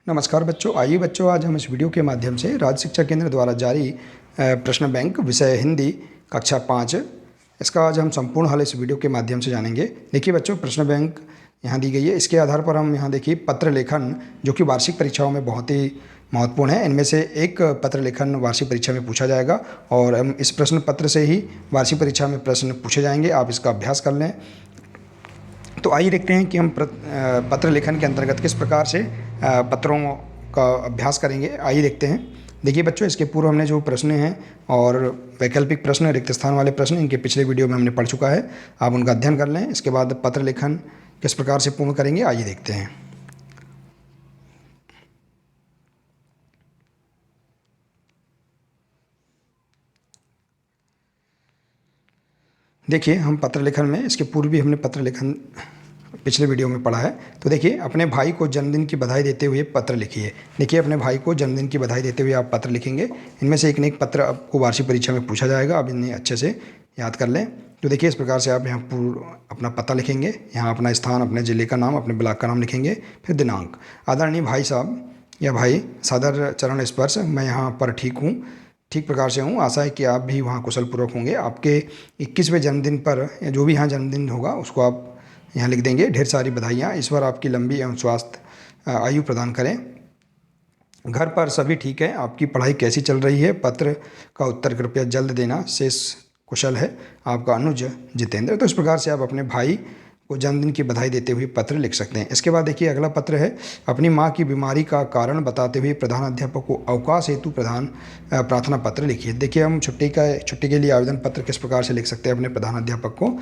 नमस्कार बच्चों। आइए बच्चों, आज हम इस वीडियो के माध्यम से राज्य शिक्षा केंद्र द्वारा जारी प्रश्न बैंक विषय हिंदी कक्षा 5 इसका आज हम संपूर्ण हल इस वीडियो के माध्यम से जानेंगे। देखिए बच्चों, प्रश्न बैंक यहाँ दी गई है। इसके आधार पर हम यहाँ देखिए पत्र लेखन, जो कि वार्षिक परीक्षाओं में बहुत ही महत्वपूर्ण है, इनमें से एक पत्र लेखन वार्षिक परीक्षा में पूछा जाएगा और हम इस प्रश्न पत्र से ही वार्षिक परीक्षा में प्रश्न पूछे जाएंगे। आप इसका अभ्यास कर लें। तो आइए देखते हैं कि हम पत्र लेखन के अंतर्गत किस प्रकार से पत्रों का अभ्यास करेंगे। आइए देखते हैं। देखिए बच्चों, इसके पूर्व हमने जो प्रश्न हैं और वैकल्पिक प्रश्न, रिक्त स्थान वाले प्रश्न, इनके पिछले वीडियो में हमने पढ़ चुका है। आप उनका अध्ययन कर लें। इसके बाद पत्र लेखन किस प्रकार से पूर्ण करेंगे, आइए देखते हैं। देखिए, हम पत्र लेखन में, इसके पूर्व भी हमने पत्र लेखन पिछले वीडियो में पढ़ा है। तो देखिए, अपने भाई को जन्मदिन की बधाई देते हुए पत्र लिखिए। देखिए, अपने भाई को जन्मदिन की बधाई देते हुए आप पत्र लिखेंगे। इनमें से एक न एक पत्र आपको वार्षिक परीक्षा में पूछा जाएगा। आप इन्हें अच्छे से याद कर लें। तो देखिए, इस प्रकार से आप यहाँ पूर्ण अपना पता लिखेंगे। यहाँ अपना स्थान, अपने ज़िले का नाम, अपने ब्लॉक का नाम लिखेंगे। फिर दिनांक, आदरणीय भाई साहब या भाई, सादर चरण स्पर्श, मैं यहाँ पर ठीक प्रकार से हूँ। आशा है कि आप भी वहाँ कुशलपूर्वक होंगे। आपके 21वें जन्मदिन पर या जो भी यहाँ जन्मदिन होगा उसको आप यहाँ लिख देंगे। ढेर सारी बधाइयाँ, ईश्वर आपकी लंबी एवं स्वास्थ्य आयु प्रदान करें। घर पर सभी ठीक है। आपकी पढ़ाई कैसी चल रही है? पत्र का उत्तर कृपया जल्द देना। शेष कुशल है। आपका अनुज जितेंद्र। तो इस प्रकार से आप अपने भाई को जन्मदिन की बधाई देते हुए पत्र लिख सकते हैं। इसके बाद देखिए, अगला पत्र है, अपनी माँ की बीमारी का कारण बताते हुए प्रधानाध्यापक को अवकाश हेतु प्रार्थना पत्र लिखिए। देखिए, हम छुट्टी के लिए आवेदन पत्र किस प्रकार से लिख सकते हैं अपने प्रधानाध्यापक को,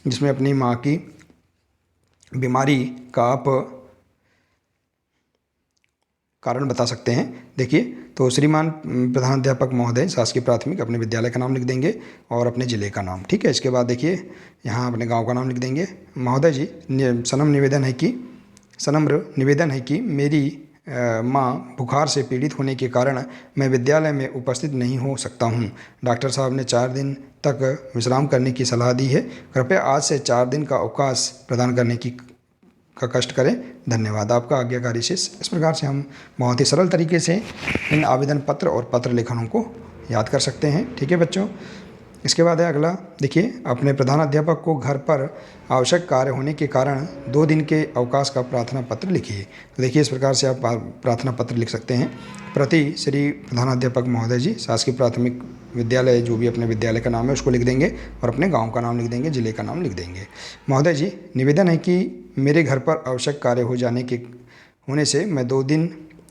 जिसमें अपनी माँ की बीमारी का आप कारण बता सकते हैं। देखिए, तो श्रीमान प्रधानाध्यापक महोदय, शासकीय प्राथमिक, अपने विद्यालय का नाम लिख देंगे और अपने ज़िले का नाम। ठीक है। इसके बाद देखिए, यहाँ अपने गांव का नाम लिख देंगे। महोदय जी, सनम्र निवेदन है कि मेरी माँ बुखार से पीड़ित होने के कारण मैं विद्यालय में उपस्थित नहीं हो सकता हूँ। डॉक्टर साहब ने 4 दिन तक विश्राम करने की सलाह दी है। कृपया आज से 4 दिन का अवकाश प्रदान करने का कष्ट करें। धन्यवाद। आपका आज्ञाकारी शिष्य। इस प्रकार से हम बहुत ही सरल तरीके से इन आवेदन पत्र और पत्र लेखनों को याद कर सकते हैं। ठीक है बच्चों। इसके बाद है अगला। देखिए, अपने प्रधानाध्यापक को घर पर आवश्यक कार्य होने के कारण 2 दिन के अवकाश का प्रार्थना पत्र लिखिए। तो देखिए, इस प्रकार से आप प्रार्थना पत्र लिख सकते हैं। प्रति श्री प्रधानाध्यापक महोदय जी, शासकीय प्राथमिक विद्यालय, जो भी अपने विद्यालय का नाम है उसको लिख देंगे और अपने गांव का नाम लिख देंगे, ज़िले का नाम लिख देंगे। महोदय जी, निवेदन है कि मेरे घर पर आवश्यक कार्य होने से मैं 2 दिन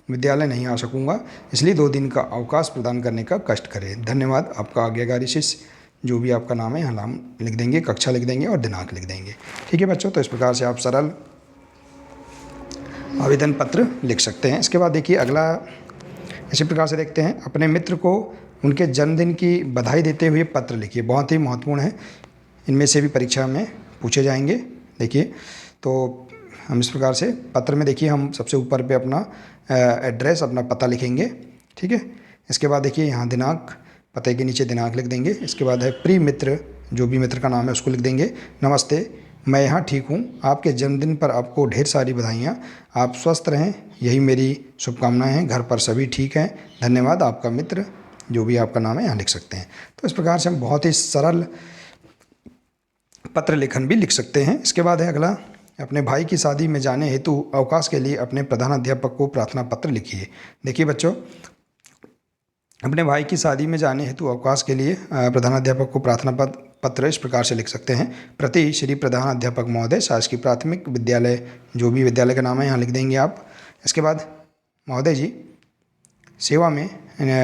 विद्यालय नहीं आ सकूंगा, इसलिए 2 दिन का अवकाश प्रदान करने का कष्ट करें। धन्यवाद। आपका आज्ञाकारी शिष्य, जो भी आपका नाम है यहाँ नाम लिख देंगे, कक्षा लिख देंगे और दिनांक लिख देंगे। ठीक है बच्चों। तो इस प्रकार से आप सरल आवेदन पत्र लिख सकते हैं। इसके बाद देखिए, अगला इसी प्रकार से देखते हैं, अपने मित्र को उनके जन्मदिन की बधाई देते हुए पत्र लिखिए। बहुत ही महत्वपूर्ण है। इनमें से भी परीक्षा में पूछे जाएंगे। देखिए, तो हम इस प्रकार से पत्र में, देखिए, हम सबसे ऊपर पे अपना एड्रेस, अपना पता लिखेंगे। ठीक है। इसके बाद देखिए, यहाँ दिनांक, पते के नीचे दिनांक लिख देंगे। इसके बाद है प्रिय मित्र, जो भी मित्र का नाम है उसको लिख देंगे। नमस्ते, मैं यहाँ ठीक हूँ। आपके जन्मदिन पर आपको ढेर सारी बधाइयाँ। आप स्वस्थ रहें, यही मेरी शुभकामनाएं हैं। घर पर सभी ठीक हैं। धन्यवाद। आपका मित्र, जो भी आपका नाम है यहाँ लिख सकते हैं। तो इस प्रकार से हम बहुत ही सरल पत्र लेखन भी लिख सकते हैं। इसके बाद है अगला, अपने भाई की शादी में जाने हेतु अवकाश के लिए अपने प्रधानाध्यापक को प्रार्थना पत्र लिखिए। देखिए बच्चों, अपने भाई की शादी में जाने हेतु अवकाश के लिए प्रधानाध्यापक को प्रार्थना पत्र इस प्रकार से लिख सकते हैं। प्रति श्री प्रधानाध्यापक महोदय, शासकीय प्राथमिक विद्यालय, जो भी विद्यालय का नाम है यहाँ लिख देंगे आप। इसके बाद, महोदय जी, सेवा में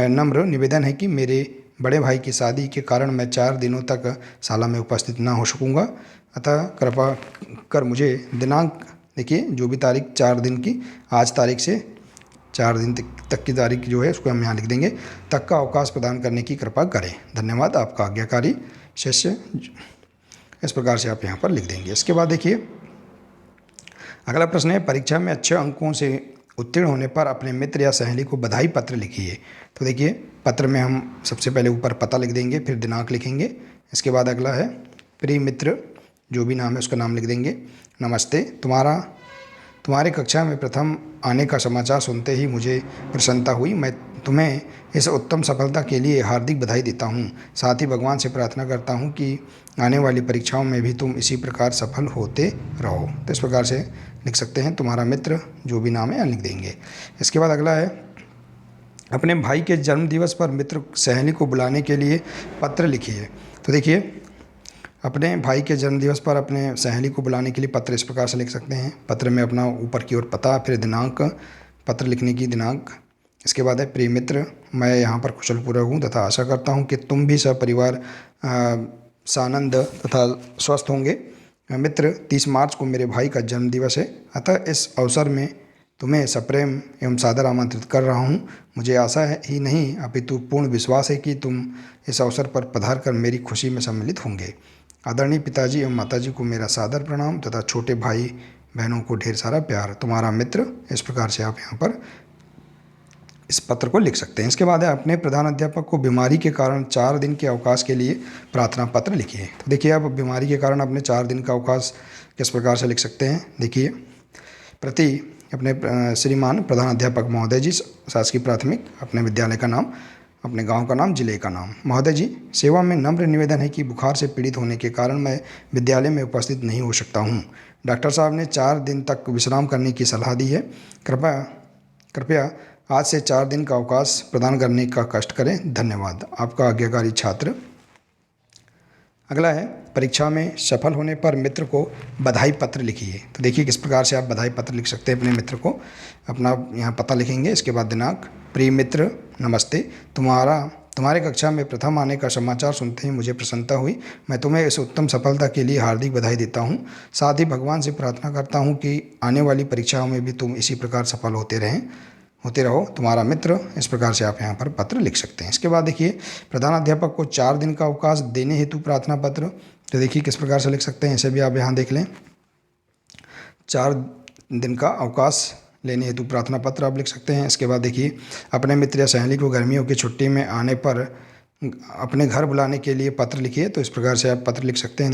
नम्र निवेदन है कि मेरे बड़े भाई की शादी के कारण मैं 4 दिनों तक शाला में उपस्थित न हो सकूँगा, अतः कृपा कर मुझे दिनांक, देखिए, जो भी तारीख 4 दिन की, आज तारीख से 4 दिन तक की तारीख जो है उसको हम यहाँ लिख देंगे, तक का अवकाश प्रदान करने की कृपा करें। धन्यवाद। आपका आज्ञाकारी शिष्य। इस प्रकार से आप यहाँ पर लिख देंगे। इसके बाद देखिए, अगला प्रश्न है, परीक्षा में अच्छे अंकों से उत्तीर्ण होने पर अपने मित्र या सहेली को बधाई पत्र लिखिए। तो देखिए, पत्र में हम सबसे पहले ऊपर पता लिख देंगे, फिर दिनांक लिखेंगे। इसके बाद अगला है, प्रिय मित्र, जो भी नाम है उसका नाम लिख देंगे। नमस्ते, तुम्हारी कक्षा में प्रथम आने का समाचार सुनते ही मुझे प्रसन्नता हुई। मैं तुम्हें इस उत्तम सफलता के लिए हार्दिक बधाई देता हूँ। साथ ही भगवान से प्रार्थना करता हूँ कि आने वाली परीक्षाओं में भी तुम इसी प्रकार सफल होते रहो। तो इस प्रकार से लिख सकते हैं तुम्हारा मित्र, जो भी नाम है लिख देंगे। इसके बाद अगला है, अपने भाई के जन्म दिवस पर मित्र सहेली को बुलाने के लिए पत्र लिखिए। तो देखिए, अपने भाई के जन्मदिवस पर अपने सहेली को बुलाने के लिए पत्र इस प्रकार से लिख सकते हैं। पत्र में अपना ऊपर की ओर पता, फिर दिनांक, पत्र लिखने की दिनांक। इसके बाद है, प्रिय मित्र, मैं यहाँ पर कुशल पूर्वक हूँ तथा आशा करता हूँ कि तुम भी सपरिवार सानंद तथा स्वस्थ होंगे। मित्र, 30 मार्च को मेरे भाई का जन्मदिवस है, अतः इस अवसर में तुम्हें सप्रेम एवं सादर आमंत्रित कर रहा हूँ। मुझे आशा है ही नहीं अपितु पूर्ण विश्वास है कि तुम इस अवसर पर पधार कर मेरी खुशी में सम्मिलित होंगे। आदरणीय पिताजी एवं माताजी को मेरा सादर प्रणाम तथा छोटे भाई बहनों को ढेर सारा प्यार, तुम्हारा मित्र। इस प्रकार से आप यहाँ पर इस पत्र को लिख सकते हैं। इसके बाद है, अपने प्रधान अध्यापक को बीमारी के कारण 4 दिन के अवकाश के लिए प्रार्थना पत्र लिखिए। तो देखिए, आप बीमारी के कारण अपने 4 दिन का अवकाश किस प्रकार से लिख सकते हैं। देखिए, प्रति अपने श्रीमान प्रधान अध्यापक महोदय जी, शासकीय प्राथमिक, अपने विद्यालय का नाम, अपने गांव का नाम, जिले का नाम। महोदय जी, सेवा में नम्र निवेदन है कि बुखार से पीड़ित होने के कारण मैं विद्यालय में उपस्थित नहीं हो सकता हूँ। डॉक्टर साहब ने 4 दिन तक विश्राम करने की सलाह दी है। कृपया आज से 4 दिन का अवकाश प्रदान करने का कष्ट करें। धन्यवाद। आपका आज्ञाकारी छात्र। अगला है, परीक्षा में सफल होने पर मित्र को बधाई पत्र लिखिए। तो देखिए, किस प्रकार से आप बधाई पत्र लिख सकते हैं अपने मित्र को। अपना यहाँ पता लिखेंगे, इसके बाद दिनांक। प्रिय मित्र, नमस्ते। तुम्हारे कक्षा में प्रथम आने का समाचार सुनते ही मुझे प्रसन्नता हुई। मैं तुम्हें इस उत्तम सफलता के लिए हार्दिक बधाई देता हूँ। साथ ही भगवान से प्रार्थना करता हूँ कि आने वाली परीक्षाओं में भी तुम इसी प्रकार सफल होते रहो। तुम्हारा मित्र। इस प्रकार से आप यहाँ पर पत्र लिख सकते हैं। इसके बाद देखिए, प्रधानाध्यापक को 4 दिन का अवकाश देने हेतु प्रार्थना पत्र। तो देखिए, किस प्रकार से लिख सकते हैं, इसे भी आप यहाँ देख लें। 4 दिन का अवकाश लेने हेतु प्रार्थना पत्र आप लिख सकते हैं। इसके बाद देखिए, अपने मित्र या सहेली को गर्मियों की छुट्टी में आने पर अपने घर बुलाने के लिए पत्र लिखिए। तो इस प्रकार से आप पत्र लिख सकते हैं।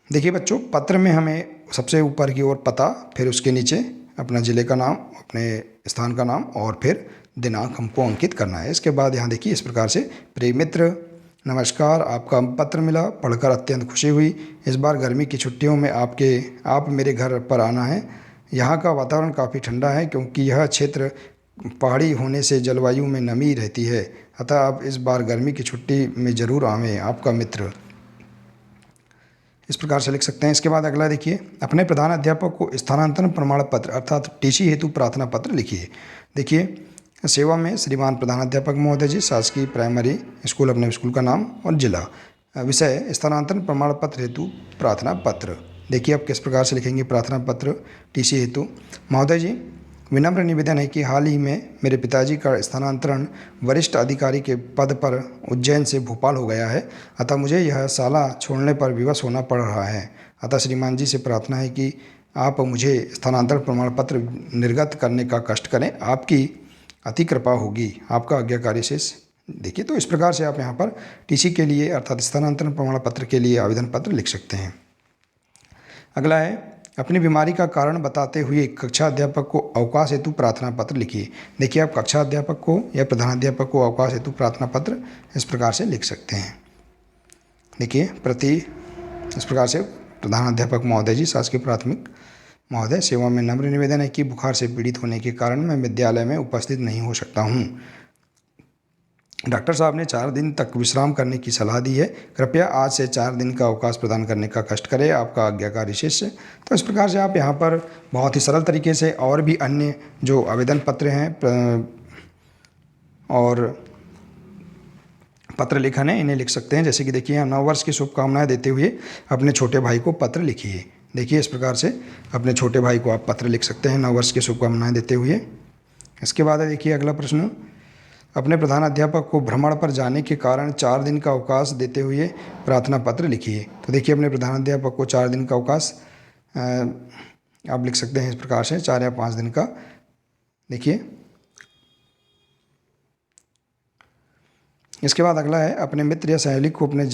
देखिए बच्चों, पत्र में हमें सबसे ऊपर की ओर पता, फिर उसके नीचे अपना ज़िले का नाम, अपने स्थान का नाम और फिर दिनांक हमको अंकित करना है। इसके बाद यहाँ देखिए, इस प्रकार से, प्रिय मित्र, नमस्कार, आपका पत्र मिला, पढ़कर अत्यंत खुशी हुई। इस बार गर्मी की छुट्टियों में आप मेरे घर पर आना है। यहाँ का वातावरण काफ़ी ठंडा है क्योंकि यह क्षेत्र पहाड़ी होने से जलवायु में नमी रहती है, अतः आप इस बार गर्मी की छुट्टी में ज़रूर आवें। आपका मित्र। इस प्रकार से लिख सकते हैं। इसके बाद अगला देखिए, अपने प्रधान अध्यापक को स्थानांतरण प्रमाण पत्र अर्थात टीसी हेतु प्रार्थना पत्र लिखिए। देखिए, सेवा में श्रीमान प्रधानाध्यापक महोदय जी, शासकीय प्राइमरी स्कूल, अपने स्कूल का नाम और जिला। विषय स्थानांतरण प्रमाण पत्र हेतु प्रार्थना पत्र। देखिए, आप किस प्रकार से लिखेंगे प्रार्थना पत्र टीसी हेतु। महोदय जी, विनम्र निवेदन है कि हाल ही में मेरे पिताजी का स्थानांतरण वरिष्ठ अधिकारी के पद पर उज्जैन से भोपाल हो गया है, अतः मुझे यह शाला छोड़ने पर विवश होना पड़ रहा है। अतः श्रीमान जी से प्रार्थना है कि आप मुझे स्थानांतरण प्रमाण पत्र निर्गत करने का कष्ट करें। आपकी अति कृपा होगी। आपका आज्ञाकारी शेष। देखिए, तो इस प्रकार से आप यहाँ पर टीसी के लिए अर्थात स्थानांतरण प्रमाण पत्र के लिए आवेदन पत्र लिख सकते हैं। अगला है, अपनी बीमारी का कारण बताते हुए कक्षा अध्यापक को अवकाश हेतु प्रार्थना पत्र लिखिए। देखिए, आप कक्षा अध्यापक को या प्रधानाध्यापक को अवकाश हेतु प्रार्थना पत्र इस प्रकार से लिख सकते हैं। देखिए, इस प्रकार से, प्रधानाध्यापक महोदय जी, शासकीय प्राथमिक महोदय, सेवा में नम्र निवेदन है कि बुखार से पीड़ित होने के कारण मैं विद्यालय में उपस्थित नहीं हो सकता हूँ। डॉक्टर साहब ने 4 दिन तक विश्राम करने की सलाह दी है। कृपया आज से 4 दिन का अवकाश प्रदान करने का कष्ट करें। आपका आज्ञाकारी शिष्य। तो इस प्रकार से आप यहाँ पर बहुत ही सरल तरीके से और भी अन्य जो आवेदन पत्र हैं और पत्र लेखन है, इन्हें लिख सकते हैं। जैसे कि देखिए, यहाँ नववर्ष की शुभकामनाएं देते हुए अपने छोटे भाई को पत्र लिखिए। देखिए, इस प्रकार से अपने छोटे भाई को आप पत्र लिख सकते हैं नववर्ष की शुभकामनाएं देते हुए। इसके बाद है, देखिए अगला प्रश्न, अपने प्रधान अध्यापक को भ्रमण पर जाने के कारण 4 दिन का अवकाश देते हुए प्रार्थना पत्र लिखिए। तो देखिए, अपने प्रधान अध्यापक को 4 दिन का अवकाश आप लिख सकते हैं इस प्रकार से, 4 या 5 दिन का। देखिए, इसके बाद अगला है, अपने मित्र या सहेली को अपने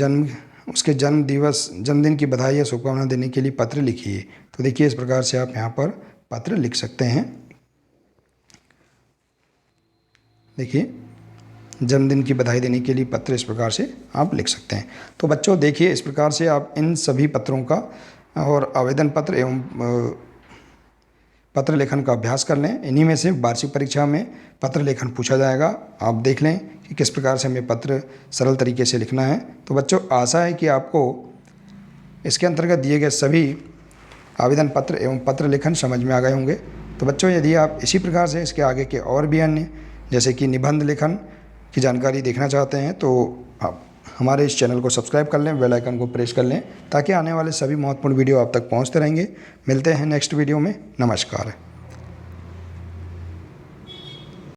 उसके जन्मदिन की बधाई या शुभकामना देने के लिए पत्र लिखिए। तो देखिए इस प्रकार से आप यहाँ पर पत्र लिख सकते हैं। देखिए जन्मदिन की बधाई देने के लिए पत्र इस प्रकार से आप लिख सकते हैं। तो बच्चों देखिए इस प्रकार से आप इन सभी पत्रों का और आवेदन पत्र एवं पत्र लेखन का अभ्यास कर लें। इन्हीं में से वार्षिक परीक्षा में पत्र लेखन पूछा जाएगा। आप देख लें कि किस प्रकार से हमें पत्र सरल तरीके से लिखना है। तो बच्चों आशा है कि आपको इसके अंतर्गत दिए गए सभी आवेदन पत्र एवं पत्र लेखन समझ में आ गए होंगे। तो बच्चों यदि आप इसी प्रकार से इसके आगे के और भी अन्य जैसे कि निबंध लेखन की जानकारी देखना चाहते हैं तो आप हमारे इस चैनल को सब्सक्राइब कर लें, बेल आइकन को प्रेस कर लें ताकि आने वाले सभी महत्वपूर्ण वीडियो आप तक पहुंचते रहेंगे। मिलते हैं नेक्स्ट वीडियो में। नमस्कार।